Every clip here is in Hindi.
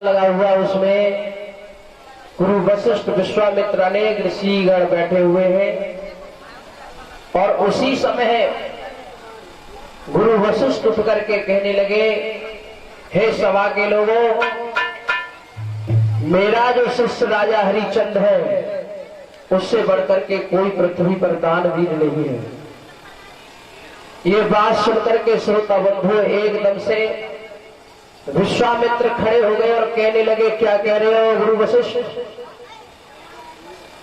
लगा हुआ, उसमें गुरु वशिष्ठ विश्वामित्र अनेक ऋषिगण बैठे हुए हैं। और उसी समय गुरु वशिष्ठ उठ करके कहने लगे, हे सभा के लोगों, मेरा जो शिष्य राजा हरिचंद है उससे बढ़कर के कोई पृथ्वी पर दानवीर नहीं है। ये बात सुनकर के श्रोता बंधु एकदम से विश्वामित्र खड़े हो गए और कहने लगे, क्या कह रहे हो गुरु वशिष्ठ?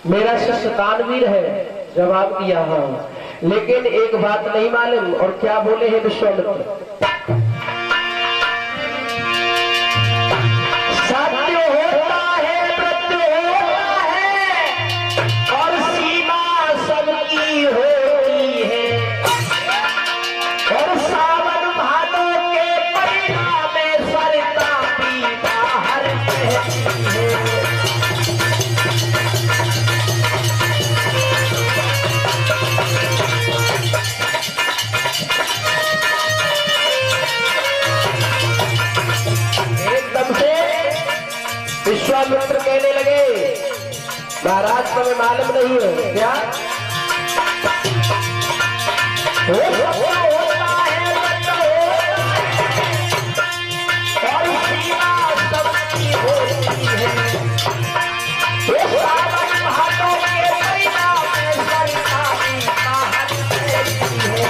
मेरा शिष्य दानवीर है। जवाब दिया हाँ, लेकिन एक बात नहीं मालूम। और क्या बोले हैं विश्वामित्र? सत्य होता है, मृत्यु होता है और सीमा सबकी होती है। और सावन भादों के परिणाम में सरिता भी बाहर रहती है। विश्वामित्र कहने लगे, महाराज तुम्हें मालूम नहीं है क्या? होता है, और सीमा सबकी होती है। सावन भादों के परिणाम में सरिता भी बाहर रहती है।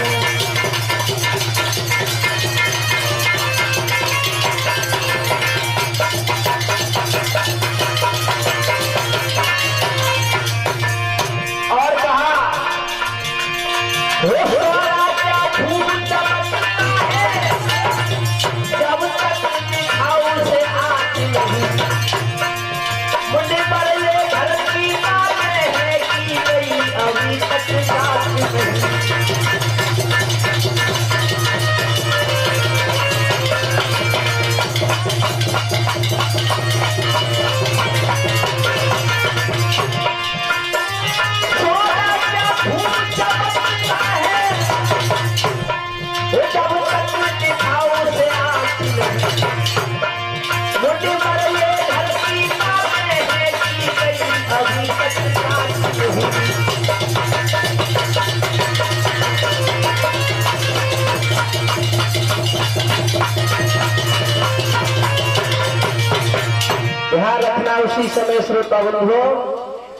ध्यान रखना, उसी समय श्रोता बंधु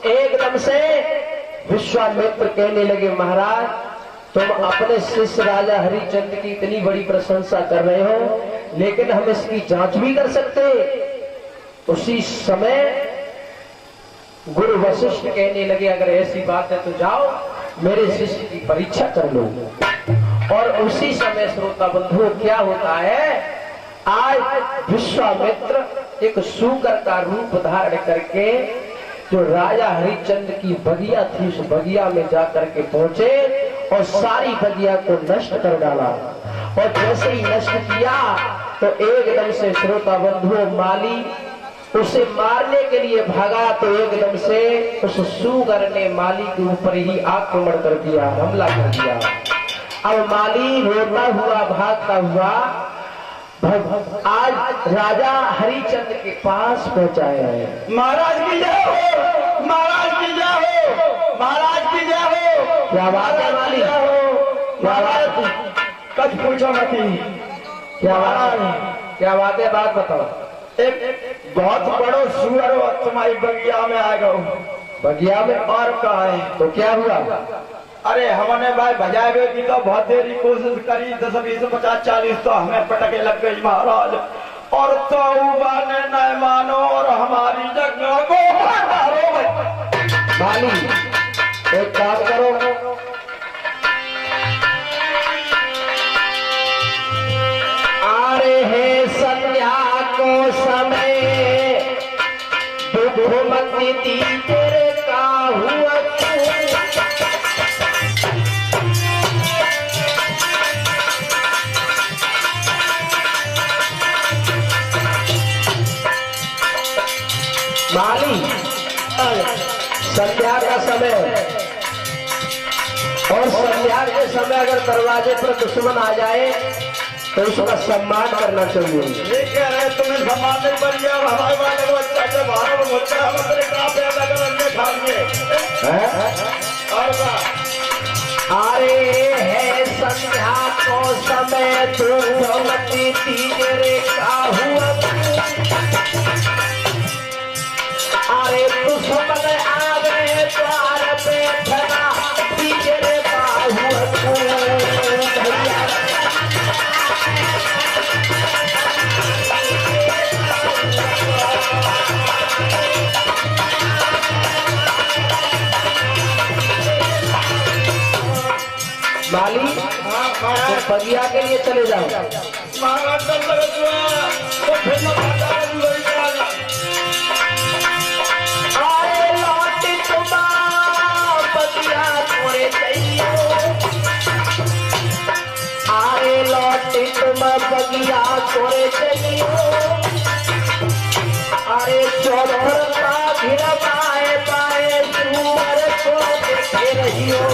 एकदम से विश्वामित्र कहने लगे, महाराज तुम अपने शिष्य राजा हरिचंद की इतनी बड़ी प्रशंसा कर रहे हो, लेकिन हम इसकी जांच भी कर सकते। उसी समय गुरु वशिष्ठ कहने लगे, अगर ऐसी बात है तो जाओ मेरे शिष्य की परीक्षा कर लो। और उसी समय श्रोता बंधु क्या होता है, आज विश्वामित्र एक सूकर का रूप धारण करके जो राजा हरिचंद की बगिया थी उस बगिया में जाकर के पहुंचे और सारी बगिया को नष्ट कर डाला। और जैसे ही नष्ट किया तो एकदम से श्रोता बंधु माली उसे मारने के लिए भागा, तो एकदम से उस सूगर ने माली के ऊपर ही आक्रमण कर दिया, हमला कर दिया। अब माली रोता हुआ भागता हुआ आज राजा हरिचंद के पास पहुंचाया है। महाराज की जय हो, महाराज की जय हो, महाराज की जय हो। क्या बात है माली? क्या बात? कुछ पूछो मत। क्या बात है? बात बताओ। एक बहुत बड़ो सुअर तुम्हारी बगिया में आ गए। बगिया में? और कहा है तो क्या हुआ? अरे हमने भाई भजाए गए की तो बहुत देरी कोशिश करी, 10, 20, 50, 40 तो हमें पटके लग गई महाराज। और तो ने न मानो और हमारी जगह को मारो। माली एक काम करो, आ रहे हैं संध्या को समय, दुख मत दी तेरे का हुआ। माली संध्या का समय और संध्या के समय अगर दरवाजे पर दुश्मन आ जाए तो उसका सम्मान करना चाहिए। ये कह रहे तुम्हें सम्मान नहीं बढ़िया हमारे वाले को अच्छा से बाहर में बोलते हैं हम तेरे कहाँ पैदा करेंगे खाएंगे और अरे है संध्या को समय तुमती तीजरे का हुआ अरे दुश्मन आ गए द्वार पे ठगा तीजरे का हुआ माली तो बगिया के लिए चले जाओ। आए लौटी तुम बगिया तोरे चाहिए आए लौटी तुम बगिया तोरे चाहिए अरे चौधर का घिर पाए पाए सुअर को देखे रहियो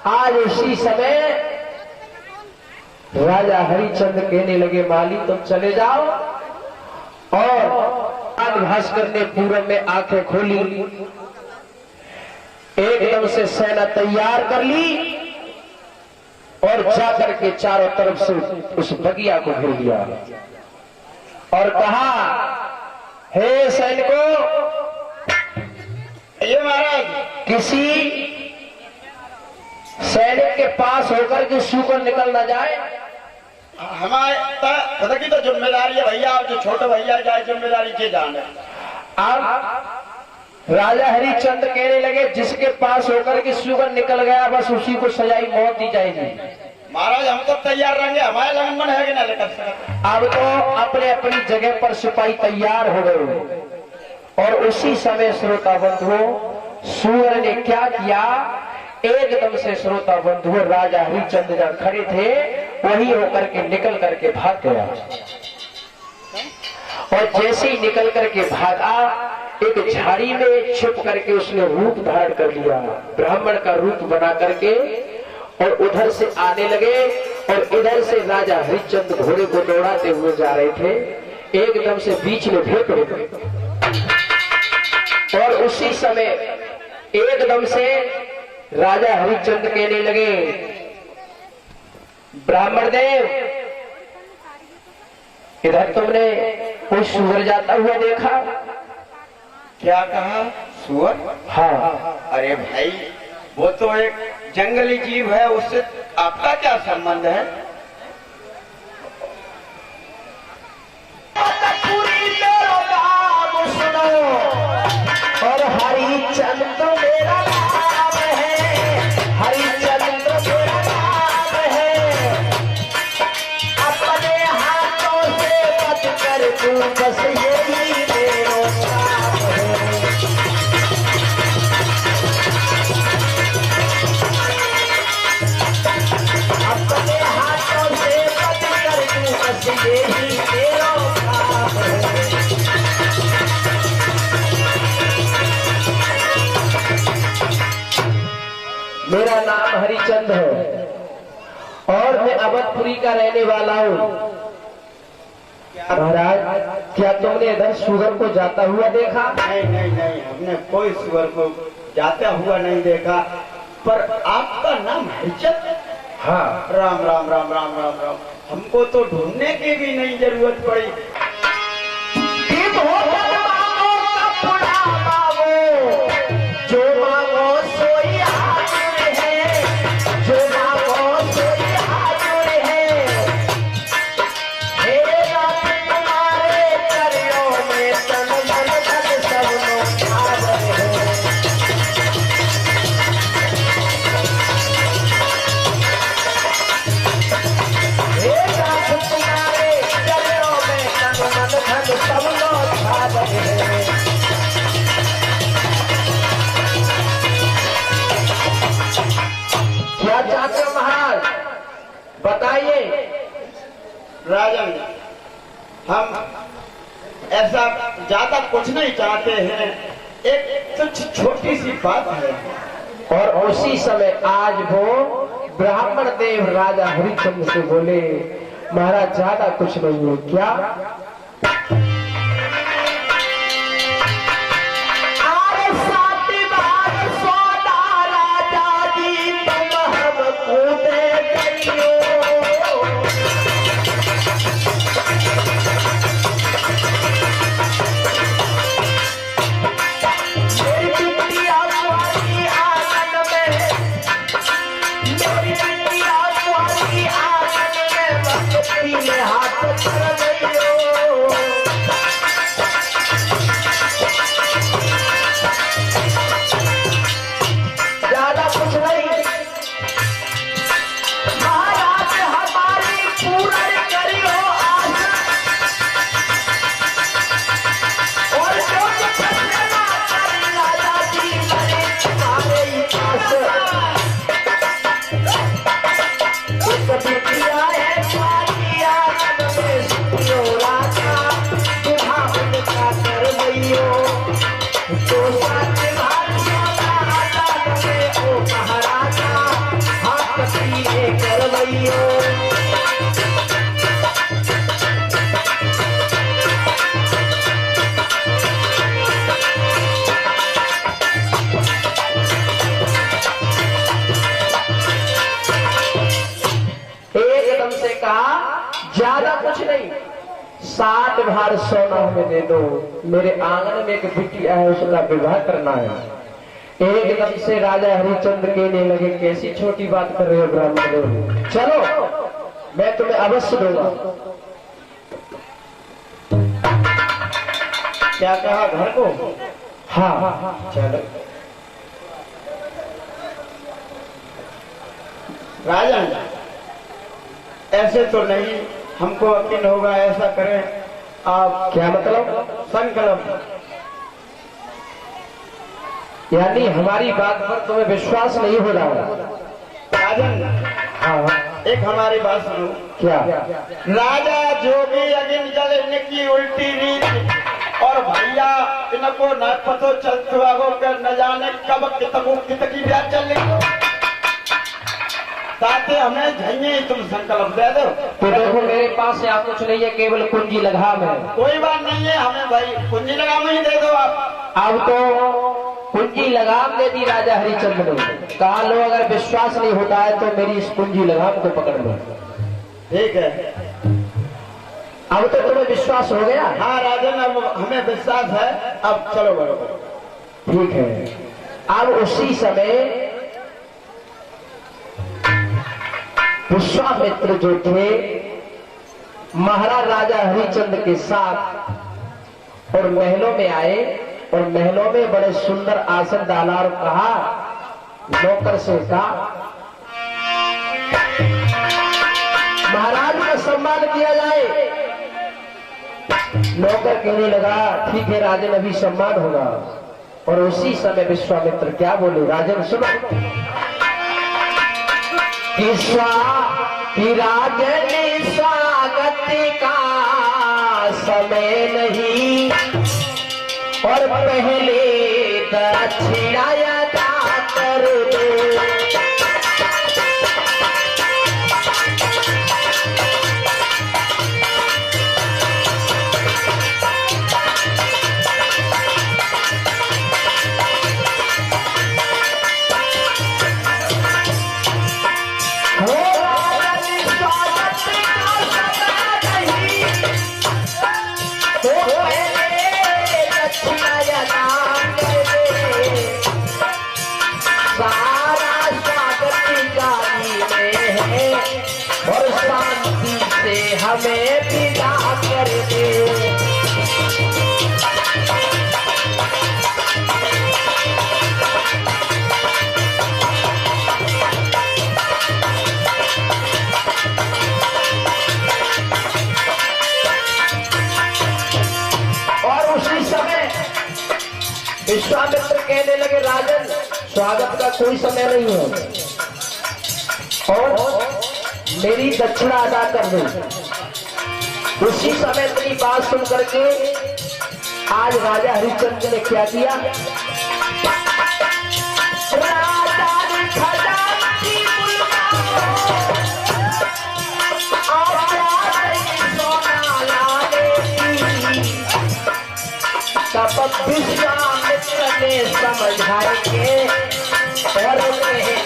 आज उसी समय राजा हरिचंद्र कहने लगे माली तुम चले जाओ और भास्कर ने पूरब में आंखें खोली एकदम से सेना तैयार कर ली और जाकर के चारों तरफ से उस बगिया को घेर लिया और कहा हे सैनिकों ये महाराज किसी सैनिक के पास होकर के सूकर निकल ना जाए हमारे की तो जिम्मेदारी है भैया जो छोटे भैया जाए जिम्मेदारी के जाने। अब राजा हरिचंद्र कहने लगे जिसके पास होकर के सूकर निकल गया बस उसी को सजाई मौत दी जाएगी। महाराज हम तो तैयार रहेंगे हमारे लगन मन है कि ना लेकर अब तो अपने अपनी जगह पर सिपाही तैयार हो गए और उसी समय श्रोता बंधुओं सूर्य ने क्या किया एकदम से श्रोता बंधुओं राजा हरिचंद्र जहां खड़े थे वही होकर के निकल करके भाग गया और जैसे ही निकल करके भागा एक झाड़ी में छिप करके उसने रूप धारण कर लिया ब्राह्मण का रूप बना करके और उधर से आने लगे और इधर से राजा हरिचंद्र घोड़े को दौड़ाते हुए जा रहे थे एकदम से बीच में भेंट हो गए और उसी समय एकदम से राजा हरिचंद्र कहने लगे ब्राह्मण देव इधर तुमने कोई सूअर जाता हुआ देखा? क्या कहा सूअर? हाँ। अरे भाई वो तो एक जंगली जीव है उससे आपका क्या संबंध है? और हरिचंद्र मेरा नाम है हरिचंद्र मेरा नाम है अपने हाथों से मत कर तू बस यही मेरा नाम है अपने हाथों से मत कर तू बस यही मेरा नाम है। मेरा नाम हरिचंद्र है और मैं अवधपुरी का रहने वाला हूँ। महाराज क्या तुमने इधर सूअर को जाता हुआ देखा? नहीं नहीं नहीं हमने कोई सूअर को जाता हुआ नहीं देखा। पर आपका नाम हरिचंद? हाँ। राम राम राम राम राम राम, हमको तो ढूंढने की भी नहीं जरूरत पड़ी। जो मांगो सोई हाजिर है, जो मांगो सोई हाजिर है। हे रात तुम्हारे चरणों में तन मन धन सब लोग हाजिर है। हे रात तुम्हारे चरणों में तन मन धन सब लोग हाजिर है। क्या चाहते हो महाराज, बताइए। राजन, हम ऐसा ज्यादा कुछ नहीं चाहते हैं, एक कुछ छोटी सी बात है। और उसी समय आज वो ब्राह्मण देव राजा हरिचंद्र से बोले, महाराज ज्यादा कुछ नहीं है। क्या? एकदम से कहा, ज्यादा कुछ नहीं, 60 भार सोना हमें दे दो। मेरे आंगन में एक बिटिया है, उसका विवाह करना है। एकदम से राजा हरिचंद्र कहने लगे, कैसी छोटी बात कर रहे हो ब्राह्मण देव, चलो मैं तुम्हें अवश्य दूंगा। क्या कहा, घर को? हाँ चलो। राजन, ऐसे तो नहीं, हमको यकीन होगा, ऐसा करें आप। क्या मतलब? संकल्प, यानी हमारी बात पर तुम्हें विश्वास नहीं हो रहा है? राजन, हाँ। एक हमारी बात सुनो। क्या? राजा जोगी अगिन जल की उल्टी रीत, और भैया इनको न पतो चलते आगो कर न जाने कब कितकी ब्याह चल रही, ताते हमें झंझे तुम संकल्प दे दो। तो देखो मेरे पास यहाँ कुछ नहीं है, केवल कुंजी लगाम है। कोई बात नहीं है, हमें भाई कुंजी लगाम ही दे दो आप। अब तो कुंजी लगाम दे दी राजा हरिचंद्र ने, कहा लो अगर विश्वास नहीं होता है तो मेरी इस कुंजी लगाम को पकड़ लो। ठीक है, अब तो तुम्हें विश्वास हो गया? हाँ राजन, अब हमें विश्वास है, अब चलो बरोबर। ठीक है। अब उसी समय विश्वामित्र जो थे महाराज राजा हरिचंद्र के साथ और महलों में आए, और महलों में बड़े सुंदर आसन डाला और कहा, नौकर से कहा महाराज का सम्मान किया जाए। नौकर कहने लगा, ठीक है राजन, अभी सम्मान होगा। और उसी समय विश्वामित्र क्या बोले, राजन सुनो, कि राजन स्वागत का समय नहीं, और पहले दक्षिणा अदा कर दो। हमें विदा कर दे। और उसी समय विश्वामित्र कहने लगे, राजन स्वागत का कोई समय नहीं है और मेरी दक्षिणा अदा कर दो। उसी समय तेरी बात सुन करके आज राजा हरिश्चंद्र ने क्या किया, राजा ने खजांची सोना लाने की, तब विश्वामित्र ने समझाए के और कहे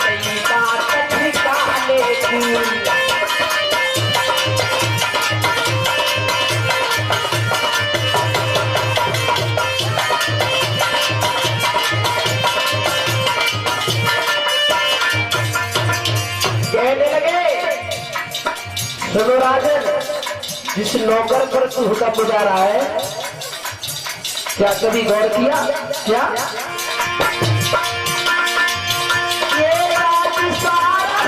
बात ठिकाने की। कहने लगे, सुनो राजन, जिस नौकर पर तू हुक्म बुझा रहा है, क्या कभी गौर किया क्या? ये राज सारा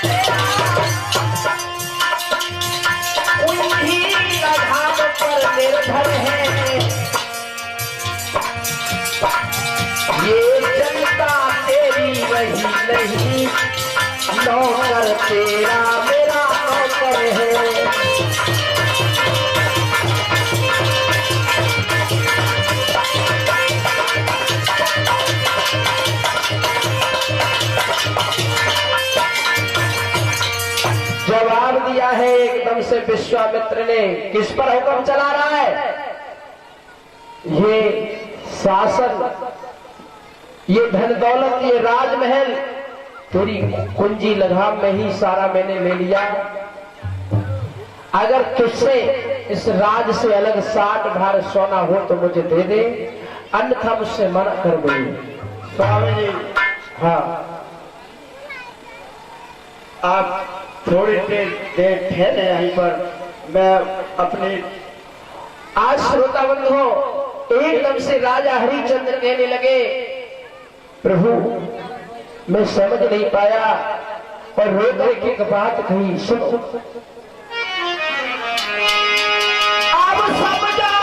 तेरा उन्हीं आधार पर निर्भर है। ये जनता तेरी वही नहीं, नौकर तेरा मेरा नौकर है। जवाब दिया है एकदम से विश्वामित्र ने, किस पर हुक्म चला रहा है? ये शासन, ये धन दौलत, ये राजमहल तेरी कुंजी लगाम में ही सारा मैंने ले लिया। अगर तुझसे इस राज से अलग 60 भार सोना हो तो मुझे दे दे, अन्यथा मुझसे मना कर दे। स्वामी जी, हाँ, आप थोड़ी देर ठहरे यहीं पर, मैं अपनी। आज श्रोता बंधु एकदम से राजा हरिश्चंद्र कहने लगे, प्रभु मैं समझ नहीं पाया और रोक के एक बात कही, सुनो। अब समझा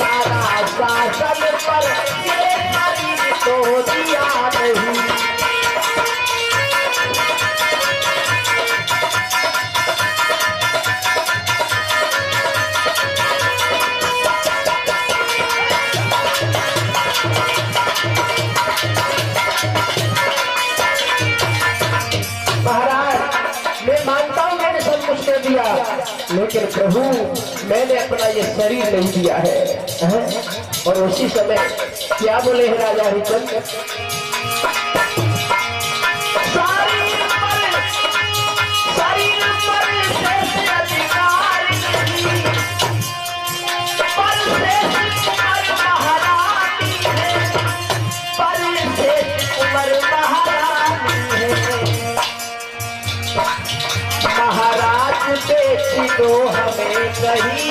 सारा शासन पर ये शरीर तो दिया नहीं। महाराज मैं मानता हूं मैंने सब कुछ कर दिया, लेकिन प्रभु मैंने अपना ये शरीर नहीं दिया है। और उसी समय क्या बोले हैं राजा हरिश्चंद्र, महाराज बेची दो हमें कहीं,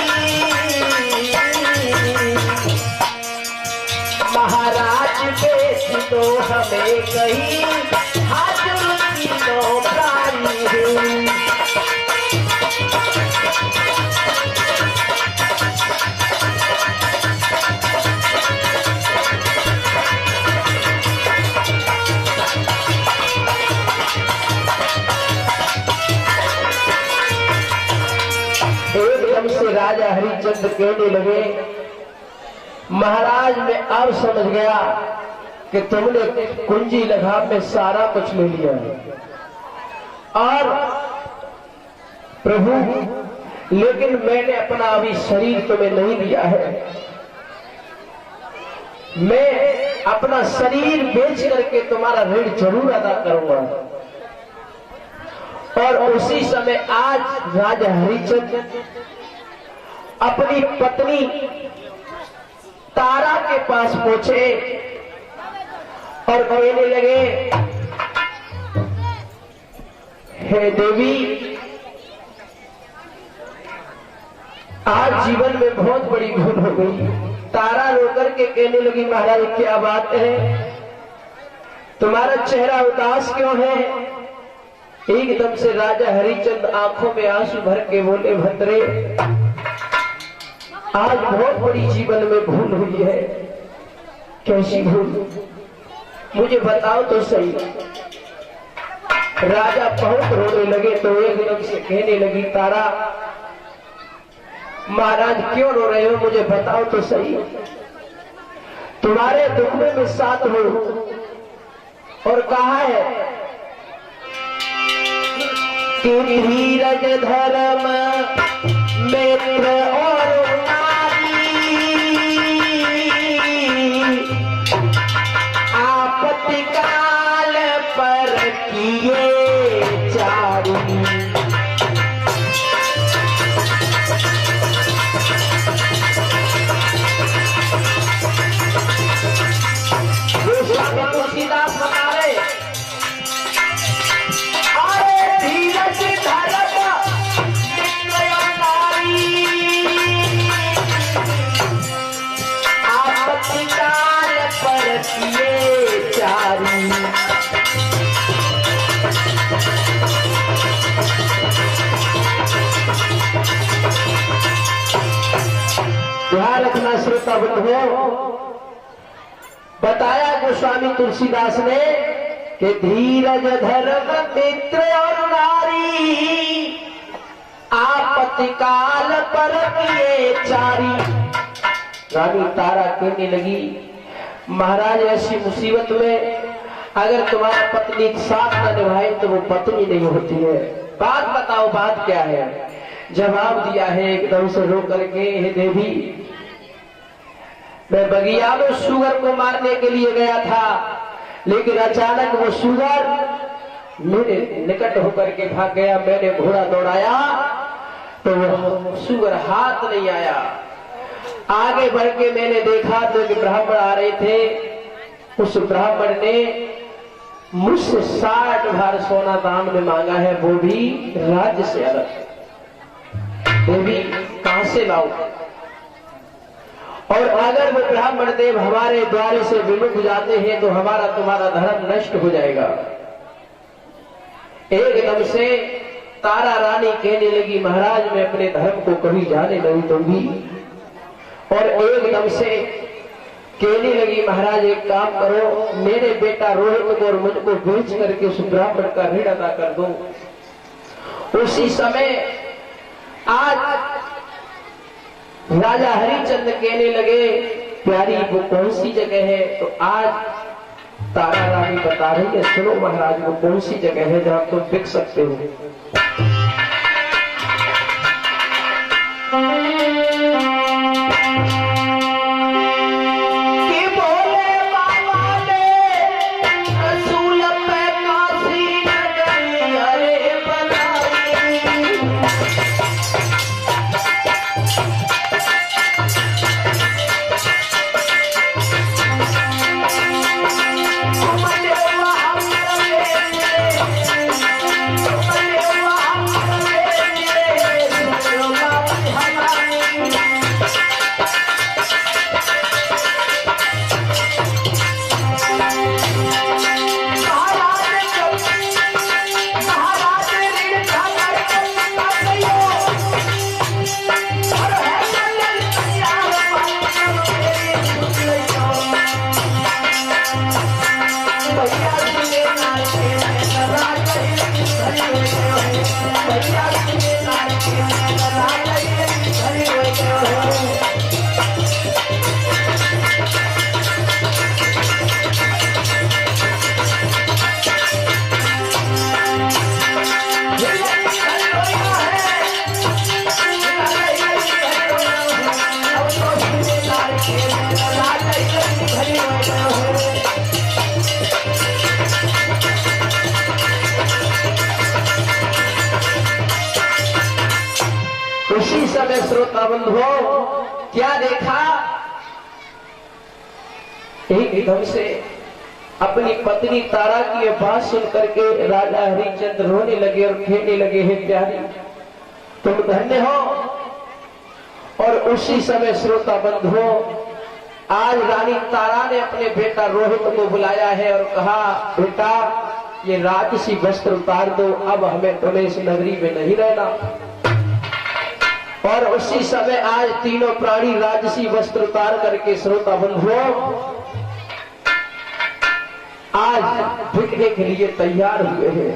महाराज बेची दो हमें कहीं, हाजुर की नौकरी है। एकदम से राजा हरिश्चंद्र कहने लगे, महाराज मैं अब समझ गया कि तुमने कुंजी लगाम में सारा कुछ ले लिया है। और प्रभु लेकिन मैंने अपना अभी शरीर तुम्हें नहीं दिया है। मैं अपना शरीर बेच करके तुम्हारा ऋण जरूर अदा करूंगा। और उसी समय आज राजा हरिचंद्र अपनी पत्नी तारा के पास पहुंचे और कहने लगे, हे देवी, आज जीवन में बहुत बड़ी भूल हो गई। तारा रोकर के कहने लगी, महाराज क्या बात है, तुम्हारा चेहरा उदास क्यों है? एकदम से राजा हरिचंद्र आंखों में आंसू भर के बोले, भद्रे, आज बहुत बड़ी जीवन में भूल हुई है। कैसी भूल, मुझे बताओ तो सही। राजा बहुत रोने लगे तो एकदम से कहने लगी, तारा, महाराज क्यों रो रहे हो, मुझे बताओ तो सही। तुम्हारे दुख में मैं साथ हूं। और कहा है कि धीरज धर्म मित्र और आपत्ति काल पर किए चारी। तुलसीदास बता रहे, अरे धीरज धर्म मित्र और नारी, आपत्ति काल पर किए चारी। ध्यान रखना श्रोता बंधुओं, बताया गोस्वामी तुलसीदास ने कि धीरज धर्म मित्र और नारी, आपत्ति काल पर किए चारी। रानी तारा कहने लगी, महाराज ऐसी मुसीबत में अगर तुम्हारा पत्नी साथ न निभाए तो वो पत्नी नहीं होती है। बात बताओ, बात क्या है? जवाब दिया है एकदम से रो करके, हे देवी, मैं बगिया में सुगर को मारने के लिए गया था, लेकिन अचानक वो सुगर मेरे निकट होकर के भाग गया। मैंने घोड़ा दौड़ाया तो वो सुगर हाथ नहीं आया। आगे बढ़ के मैंने देखा तो एक ब्राह्मण आ रहे थे। उस ब्राह्मण ने मुझसे 60 भार सोना दान में मांगा है, वो भी राज्य से अलग। देवी कहां से लाऊं? और अगर वो ब्राह्मण देव हमारे द्वार से विमुख जाते हैं तो हमारा तुम्हारा धर्म नष्ट हो जाएगा। एकदम से तारा रानी कहने लगी, महाराज मैं अपने धर्म को कभी जाने नहीं दूंगी। और एकदम से कहने लगी, महाराज एक काम करो, मेरे बेटा रोहित को और मुझको बेच करके उस ब्राह्मण का ऋण अदा कर दो। उसी समय आज राजा हरिचंद्र कहने लगे, प्यारी वो कौन सी जगह है? तो आज तारा रानी बता रही है, सुनो महाराज वो कौन सी जगह है जहां तुम बिक सकते हो। श्रोता बंधुओं, क्या देखा? एकदम से अपनी पत्नी तारा की ये बात सुन करके राजा हरिश्चंद्र रोने लगे और कहने लगे, हे प्यारी तुम धन्य हो। और उसी समय श्रोता बंधुओं, आज रानी तारा ने अपने बेटा रोहित को बुलाया है और कहा, बेटा ये राजसी वस्त्र उतार दो, अब हमें तुम्हें इस नगरी में नहीं रहना। और उसी समय आज तीनों प्राणी राजसी वस्त्र उतार करके श्रोता बंधुओं आज बिकने के लिए तैयार हुए हैं।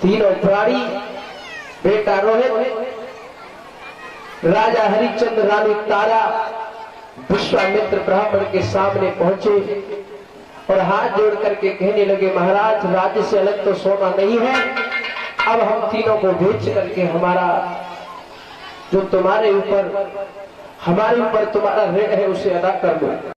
तीनों प्राणी, बेटा रोहित, राजा हरिश्चंद्र, रानी तारा विश्वामित्र ब्राह्मण के सामने पहुंचे और हाथ जोड़ करके कहने लगे, महाराज राज्य से अलग तो सोना नहीं है, अब हम तीनों को बेच करके हमारा जो तुम्हारे ऊपर हमारे ऊपर तुम्हारा ऋण है उसे अदा कर दो।